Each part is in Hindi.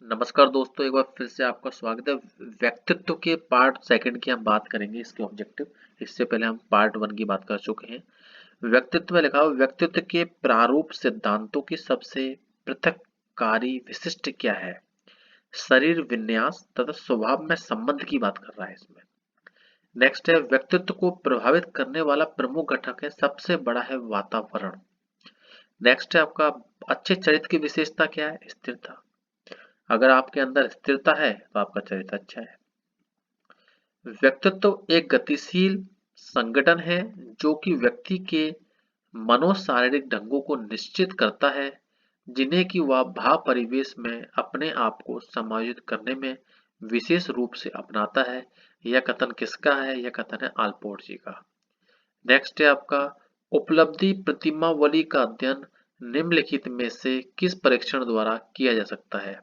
नमस्कार दोस्तों, एक बार फिर से आपका स्वागत है। व्यक्तित्व के पार्ट सेकंड की हम बात करेंगे, इसके ऑब्जेक्टिव। इससे पहले हम पार्ट वन की बात कर चुके हैं। व्यक्तित्व में लिखा हुआ व्यक्तित्व के प्रारूप सिद्धांतों की सबसे पृथककारी विशिष्ट क्या है। शरीर विन्यास तथा स्वभाव में संबंध की बात कर रहा है इसमें। नेक्स्ट है व्यक्तित्व को प्रभावित करने वाला प्रमुख घटक है, सबसे बड़ा है वातावरण। नेक्स्ट है आपका अच्छे चरित्र की विशेषता क्या है, स्थिरता। अगर आपके अंदर स्थिरता है तो आपका चरित्र अच्छा है। व्यक्तित्व एक गतिशील संगठन है जो कि व्यक्ति के मनोशारीरिक ढंगों को निश्चित करता है, जिन्हें कि वह भाव परिवेश में अपने आप को समायोजित करने में विशेष रूप से अपनाता है। यह कथन किसका है? यह कथन है आलपोर्ट जी का। नेक्स्ट है आपका उपलब्धि प्रतिमावली का अध्ययन निम्नलिखित में से किस परीक्षण द्वारा किया जा सकता है।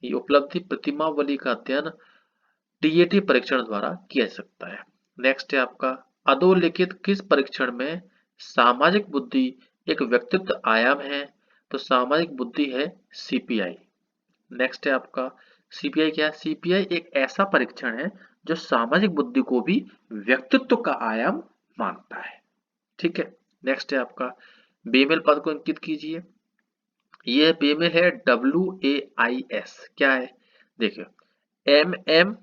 ये उपलब्धि प्रतिमावली का अध्ययन टीएटी परीक्षण द्वारा किया जा सकता है। नेक्स्ट है आपका अधोलिखित किस परीक्षण में सामाजिक बुद्धि एक व्यक्तित्व आयाम है। तो सामाजिक बुद्धि है सीपीआई। नेक्स्ट है आपका सीपीआई क्या है? सीपीआई एक ऐसा परीक्षण है जो सामाजिक बुद्धि को भी व्यक्तित्व का आयाम मानता है। ठीक है। नेक्स्ट है आपका बेमेल पद को अंकित कीजिए। यह बेमेल है WAIS। क्या है? देखिए MM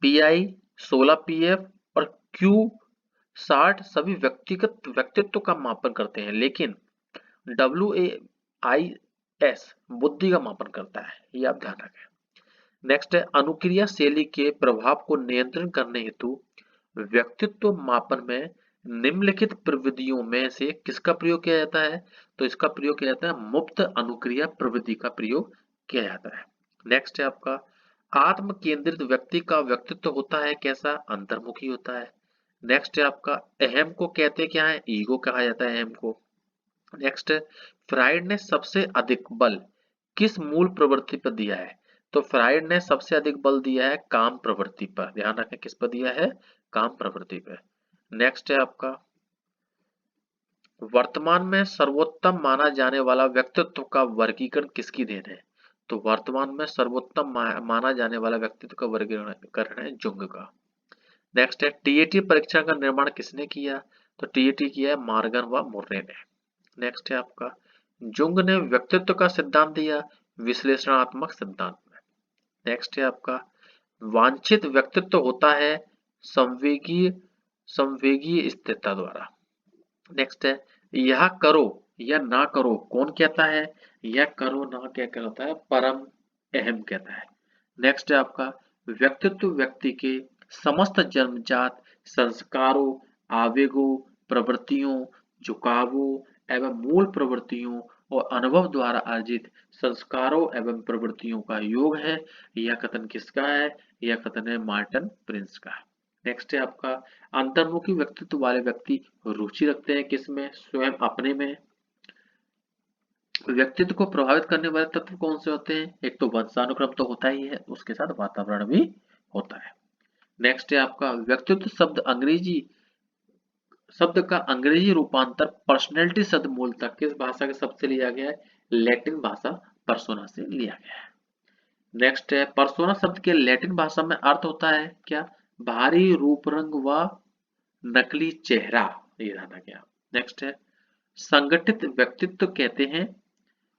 PI 16 PF और Q60 सभी व्यक्तिगत व्यक्तित्व का मापन करते हैं, लेकिन WAIS बुद्धि का मापन करता है। ये आप ध्यान रखें। नेक्स्ट है अनुक्रिया शैली के प्रभाव को नियंत्रण करने हेतु व्यक्तित्व मापन में निम्नलिखित प्रविधियों में से किसका प्रयोग किया जाता है। तो इसका प्रयोग किया जाता है मुक्त अनुक्रिया प्रविधि का प्रयोग किया जाता है। नेक्स्ट है आपका आत्म केंद्रित व्यक्ति का व्यक्तित्व होता है कैसा? अंतर्मुखी होता है। नेक्स्ट है आपका अहम को कहते क्या है? ईगो कहा जाता है अहम को। नेक्स्ट है फ्राइड ने सबसे अधिक बल किस मूल प्रवृत्ति पर दिया है। तो फ्राइड ने सबसे अधिक बल दिया है काम प्रवृत्ति पर। ध्यान रखें किस पर दिया है? काम प्रवृत्ति पर। नेक्स्ट है आपका वर्तमान में सर्वोत्तम माना जाने वाला व्यक्तित्व का वर्गीकरण किसकी देन है। तो वर्तमान में सर्वोत्तम माना जाने वाला व्यक्तित्व का वर्गीकरण है जुंग का। नेक्स्ट है टीएटी परीक्षा का निर्माण किसने किया। तो टीएटी किया है मॉर्गन व मुर्रे ने। नेक्स्ट है आपका जुंग ने व्यक्तित्व का सिद्धांत दिया विश्लेषणात्मक सिद्धांत में। नेक्स्ट है आपका वांछित व्यक्तित्व होता है संवेगीय संवेगीय स्थिरता द्वारा। नेक्स्ट है यह करो या ना करो कौन कहता है? यह करो ना क्या कहता है? परम अहम कहता है। नेक्स्ट है आपका व्यक्तित्व व्यक्ति के समस्त जन्मजात संस्कारों, आवेगों, प्रवृत्तियों, झुकावों एवं मूल प्रवृत्तियों और अनुभव द्वारा अर्जित संस्कारों एवं प्रवृत्तियों का योग है। यह कथन किसका है? यह कथन है मार्टिन प्रिंस का। नेक्स्ट है आपका अंतर्मुखी व्यक्तित्व वाले व्यक्ति रुचि रखते हैं किसमें? स्वयं अपने में। व्यक्तित्व को प्रभावित करने वाले तत्व कौन से होते हैं? एक तो वंशानुक्रम तो होता ही है, उसके साथ वातावरण भी होता है। नेक्स्ट है आपका व्यक्तित्व शब्द का अंग्रेजी रूपांतर पर्सनैलिटी शब्द मूलतः किस भाषा के शब्द से लिया गया है? लैटिन भाषा पर्सोना से लिया गया है। नेक्स्ट है पर्सोना शब्द के लैटिन भाषा में अर्थ होता है क्या? भारी रूप रंग व नकली चेहरा। ये रहना क्या? नेक्स्ट है संगठित व्यक्तित्व कहते हैं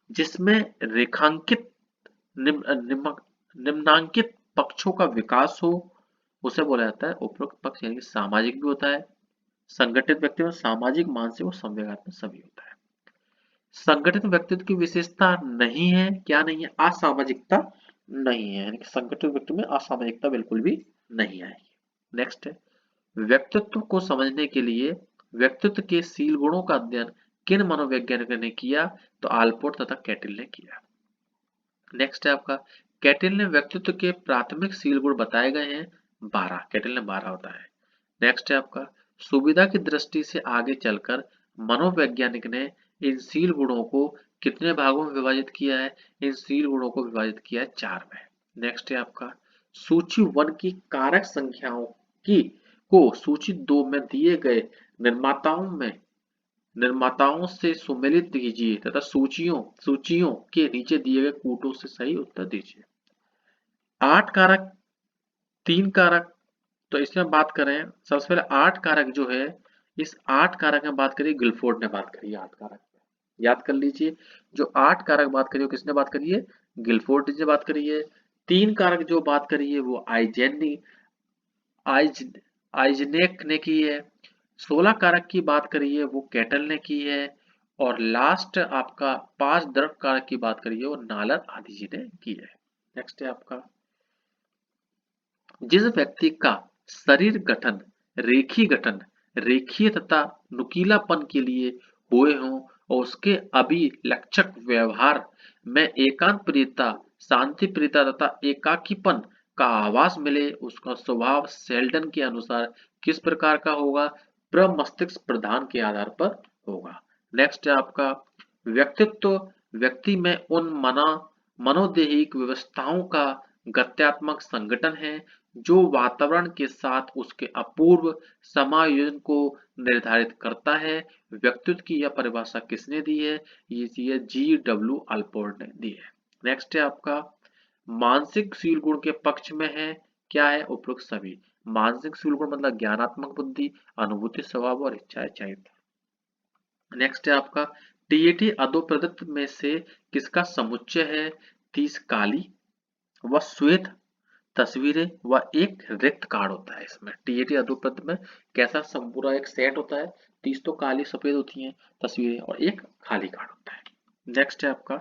जिसमें रेखांकित निम्नांकित पक्षों का विकास हो, उसे बोला जाता है उपरोक्त पक्ष, यानी कि सामाजिक भी होता है। संगठित व्यक्ति में सामाजिक, मानसिक और संवेगात्मक सभी होता है। संगठित व्यक्तित्व की विशेषता नहीं है, क्या नहीं है? असामाजिकता नहीं है, यानी कि संगठित व्यक्ति में असामाजिकता बिल्कुल भी नहीं आएगी। नेक्स्ट है व्यक्तित्व को समझने के लिए व्यक्तित्व के शील गुणों का अध्ययन किन मनोवैज्ञानिकों ने किया? तो आलपोर्ट तथा कैटिल ने किया। नेक्स्ट है आपका कैटिल ने व्यक्तित्व के प्राथमिक शील गुण बताए गए हैं 12। कैटिल ने 12 बताए। नेक्स्ट है आपका सुविधा की दृष्टि से आगे चलकर मनोवैज्ञानिक ने इन शील गुणों को कितने भागों में विभाजित किया है? इन शील गुणों को विभाजित किया है 4 में। नेक्स्ट है आपका सूची 1 की कारक संख्याओं की को सूची 2 में दिए गए निर्माताओं में निर्माताओं से सुमेलित कीजिए तथा सूचियों के नीचे दिए गए कूटों से सही उत्तर दीजिए। 8 कारक, 3 कारक, तो इसमें बात करें सबसे पहले 8 कारक जो है, इस 8 कारक में बात करिए गिलफोर्ड ने बात करी है 8 कारक पे। याद कर लीजिए, जो 8 कारक बात करी है किसने बात करी है? गिलफोर्ड ने बात करी है। 3 कारक जो बात करी है वो आइज आइजनेक ने की है। 16 कारक की बात करी है वो कैटल ने की है। और लास्ट आपका 5 द्रव कारक की बात करी है वो नालर आदि जी ने की है। नेक्स्ट है आपका, जिस व्यक्ति का शरीर गठन रेखीय तथा नुकीलापन के लिए हुए हों और उसके अभिलक्षक व्यवहार में एकांत प्रियता, शांति प्रियता तथा एकाकीपन का आभास मिले, उसका स्वभाव सेल्डन के अनुसार किस प्रकार का होगा? प्रमस्तिष्क प्रधान के आधार पर होगा। नेक्स्ट है आपका, व्यक्तित्व व्यक्ति में उन मनोदैहिक व्यवस्थाओं का गत्यात्मक संगठन है जो वातावरण के साथ उसके अपूर्व समायोजन को निर्धारित करता है। व्यक्तित्व की यह परिभाषा किसने दी है? ये G.W. अल्पोर्ट ने दी है। नेक्स्ट है आपका, मानसिक शील गुण के पक्ष में है, क्या है? उपरोक्त सभी। मानसिक शील गुण मतलब ज्ञानात्मक बुद्धि, अनुभूति, स्वभाव और इच्छाएं चाहिए। नेक्स्ट है आपका, टीएटी अधोप्रदत्त में से किसका समुच्चय है? 30 काली व श्वेत तस्वीरें व एक रिक्त कार्ड होता है। इसमें टीएटी अधोप्रद में कैसा पूरा एक सेट होता है? 30 तो काली सफेद होती हैं तस्वीरें और एक खाली कार्ड होता है। नेक्स्ट है आपका,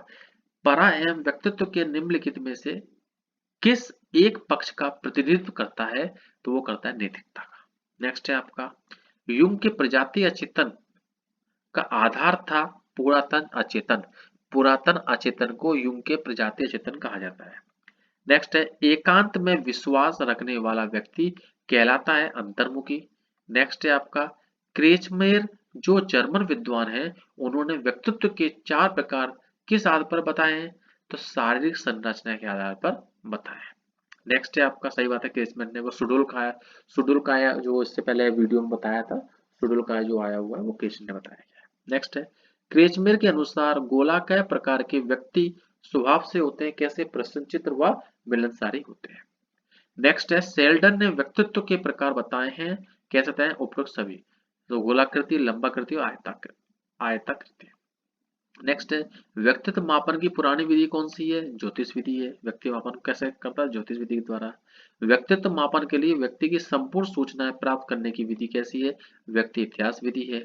परा एवं व्यक्तित्व के निम्नलिखित में से किस एक पक्ष का प्रतिनिधित्व करता है? तो वो करता है नैतिकता का। नेक्स्ट है आपका, युंग के प्रजाति अचेतन का आधार था पुरातन अचेतन को युंग के प्रजाति अचेतन कहा जाता है। नेक्स्ट है, एकांत में विश्वास रखने वाला व्यक्ति कहलाता है अंतर्मुखी। नेक्स्ट है आपका, क्रेचमेर जो जर्मन विद्वान है उन्होंने व्यक्तित्व के 4 प्रकार किस आधार पर बताए हैं? तो शारीरिक संरचना के आधार पर बताए हैं। नेक्स्ट है आपका, सही बात है, क्रेचमेर ने वो सुडोल काया जो इससे पहले वीडियो में बताया था, सुडोल काया जो आया हुआ है वो क्रेचमेर ने बताया गया है। नेक्स्ट है, क्रेचमेर के अनुसार गोलाकार प्रकार के व्यक्ति स्वभाव से होते हैं कैसे? प्रसन्नचित्त व मिलनसारी होते हैं। नेक्स्ट है, सेल्डन ने व्यक्तित्व के प्रकार बताए हैं, कैसे बताए? उपरोक्त सभी। तो गोलाकृति, लंबाकृति और आयताकृति। नेक्स्ट है, व्यक्तित्व मापन की पुरानी विधि कौन सी है? ज्योतिष विधि है। व्यक्ति मापन कैसे करता है? ज्योतिष विधि के द्वारा। व्यक्तित्व मापन के लिए व्यक्ति की संपूर्ण सूचनाएं प्राप्त करने की विधि कैसी है? व्यक्ति इतिहास विधि है।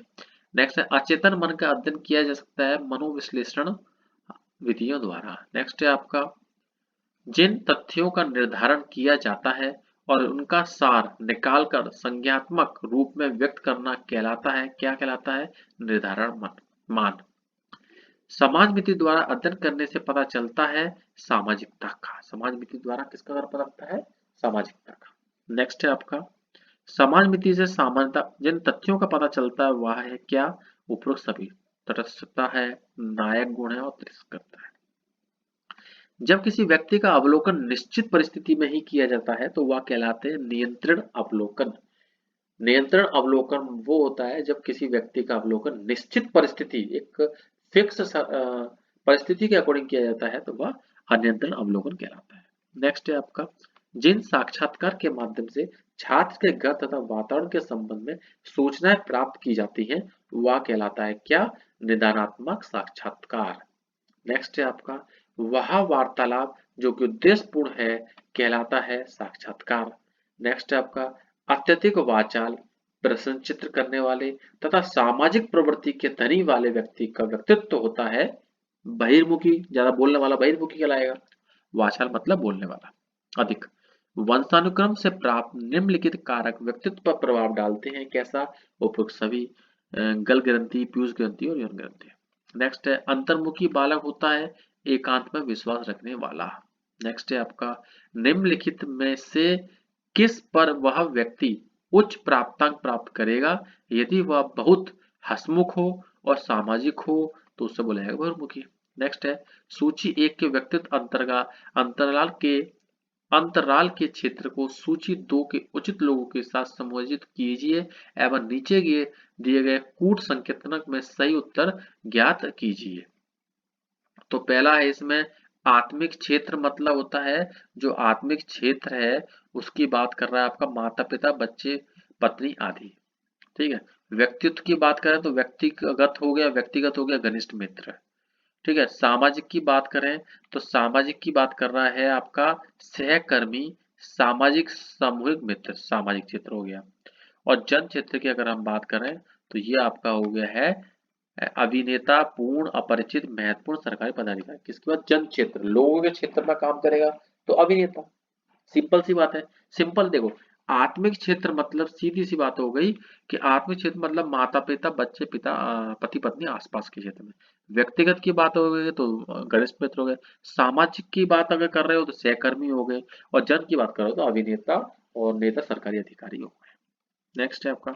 नेक्स्ट है, अचेतन मन का अध्ययन किया जा सकता है मनोविश्लेषण विधियों द्वारा। नेक्स्ट है आपका, जिन तथ्यों का निर्धारण किया जाता है और उनका सार निकालकर संज्ञात्मक रूप में व्यक्त करना कहलाता है, क्या कहलाता है? निर्धारण मान। समाज मिति द्वारा अध्ययन करने से पता चलता है सामाजिकता का। समाज मिति द्वारा किसका पता लगता है? सामाजिकता का। नेक्स्ट है आपका, समाज मिति से सामान्यता जिन तथ्यों का पता चलता है वह है क्या? उपरोक्त सभी। तटस्थता है, नायक गुण है और तिरस्कता है। जब किसी व्यक्ति का अवलोकन निश्चित परिस्थिति में ही किया जाता है तो वह कहलाते हैं नियंत्रण अवलोकन। नियंत्रण अवलोकन वो होता है जब किसी व्यक्ति का अवलोकन निश्चित परिस्थिति, एक फिक्स परिस्थिति के अकॉर्डिंग किया जाता है तो वह अनियंत्रण अवलोकन कहलाता है। नेक्स्ट है आपका, जिन साक्षात्कार के माध्यम से छात्र के घर तथा वातावरण के संबंध में सूचनाएं प्राप्त की जाती हैं वह कहलाता है क्या? निदानात्मक साक्षात्कार। नेक्स्ट है आपका, वह वार्तालाप जो कि उद्देश्यपूर्ण है कहलाता है साक्षात्कार। नेक्स्ट है आपका, अत्यधिक वाचाल, प्रश्नचित्र करने वाले तथा सामाजिक प्रवृत्ति के धनी वाले व्यक्ति का व्यक्तित्व होता है बहिर्मुखी। ज्यादा बोलने वाला बहिर्मुखी कहलाएगा। वाचाल मतलब बोलने वाला अधिक। वंशानुक्रम से प्राप्त निम्नलिखित कारक व्यक्तित्व पर प्रभाव डालते हैं, कैसा? उपरोक्त सभी। गल ग्रंथि, पीयूष ग्रंथि और यौन ग्रंथि। नेक्स्ट है, अंतर्मुखी बालक होता है एकांत में विश्वास रखने वाला। नेक्स्ट है आपका, निम्नलिखित में से किस पर वह व्यक्ति उच्च प्राप्तांक प्राप्त करेगा? यदि वह बहुत हंसमुख हो और सामाजिक हो तो उससे बोला जाएगा बहुमुखी। नेक्स्ट है, सूची 1 के व्यक्तित्व अंतराल के अंतराल के क्षेत्र को सूची 2 के उचित लोगों के साथ समायोजित कीजिए एवं नीचे दिए गए कूट संकेतक में सही उत्तर ज्ञात कीजिए। तो पहला है इसमें आत्मिक क्षेत्र, मतलब होता है जो आत्मिक क्षेत्र है उसकी बात कर रहा है आपका माता पिता, बच्चे, पत्नी आदि। ठीक है। व्यक्तित्व की बात करें तो व्यक्तिगत हो गया घनिष्ठ मित्र। ठीक है। सामाजिक की बात करें तो सामाजिक की बात कर रहा है आपका सहकर्मी, सामाजिक, सामूहिक मित्र, सामाजिक क्षेत्र हो गया। और जन क्षेत्र की अगर हम बात करें तो ये आपका हो गया है अभिनेता, पूर्ण अपरिचित, महत्वपूर्ण सरकारी पदाधिकारी। किसके बाद जन क्षेत्र, लोगों के क्षेत्र में काम करेगा तो अभिनेता। सिंपल सी बात है। सिंपल देखो, आत्मिक क्षेत्र मतलब सीधी सी बात हो गई कि आत्मिक क्षेत्र मतलब माता पिता, बच्चे, पति पत्नी, आसपास के क्षेत्र में। व्यक्तिगत की बात हो गई तो घनिष्ठ मित्र हो गए। सामाजिक की बात अगर कर रहे हो तो सहकर्मी हो गए। और जन की बात कर रहे हो तो अभिनेता और नेता, सरकारी अधिकारी हो गए। नेक्स्ट है आपका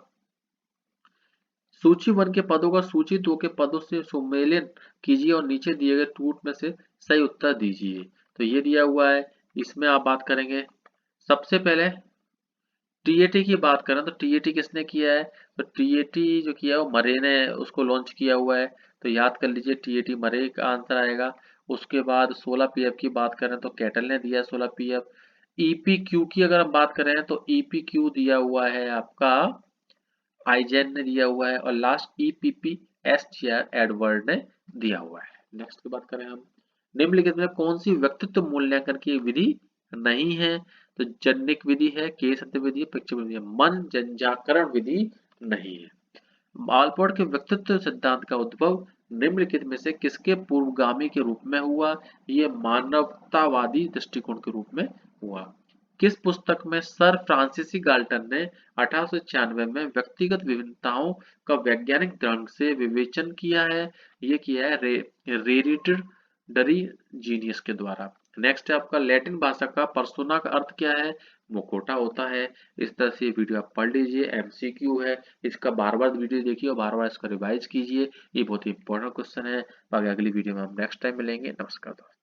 सूची 1 के पदों का सूची 2 के पदों से सुमेलन कीजिए और नीचे दिए गए टूट में से सही उत्तर दीजिए। तो ये दिया हुआ है, इसमें आप बात करेंगे। सबसे पहले टीएटी की बात करें तो टीएटी किसने किया है? तो टीएटी जो किया है वो मरे ने उसको लॉन्च किया हुआ है। तो याद कर लीजिए टीएटी मरे का आंसर आएगा। उसके बाद 16 पीएफ की बात करें तो कैटल ने दिया 16 पीएफ। ईपीक्यू की अगर हम बात करें तो ईपीक्यू दिया हुआ है आपका आईजेन ने दिया हुआ है। और लास्ट ईपीपी एसजीआर एडवर्ड ने दिया हुआ है। नेक्स्ट की बात करें हम, निम्नलिखित में कौन सी व्यक्तित्व मूल्यांकन की विधि नहीं है? तो जनिक विधि है, केस अंत्य विधि है, परीक्षण विधि है। मन जंजाकरण विधि नहीं है। मालपोर्ट के व्यक्तित्व सिद्धांत का उद्भव निम्नलिखित में से किसके पूर्वगामी के रूप में हुआ? ये मानवतावादी दृष्टिकोण के रूप में हुआ। किस पुस्तक में सर फ्रांसीसी गाल्टन ने 1896 में व्यक्तिगत विभिन्नताओं का वैज्ञानिक ढंग से विवेचन किया है? ये किया है हेरेडिटरी जीनियस के द्वारा। नेक्स्ट है आपका लैटिन भाषा का पर्सोना का अर्थ क्या है? मुखौटा होता है। इस तरह से ये वीडियो आप पढ़ लीजिए, एमसीक्यू है, इसका बार बार वीडियो देखिए और बार बार इसका रिवाइज कीजिए। ये बहुत ही इंपॉर्टेंट क्वेश्चन है। बाकी अगली वीडियो में हम नेक्स्ट टाइम मिलेंगे। नमस्कार दोस्तों।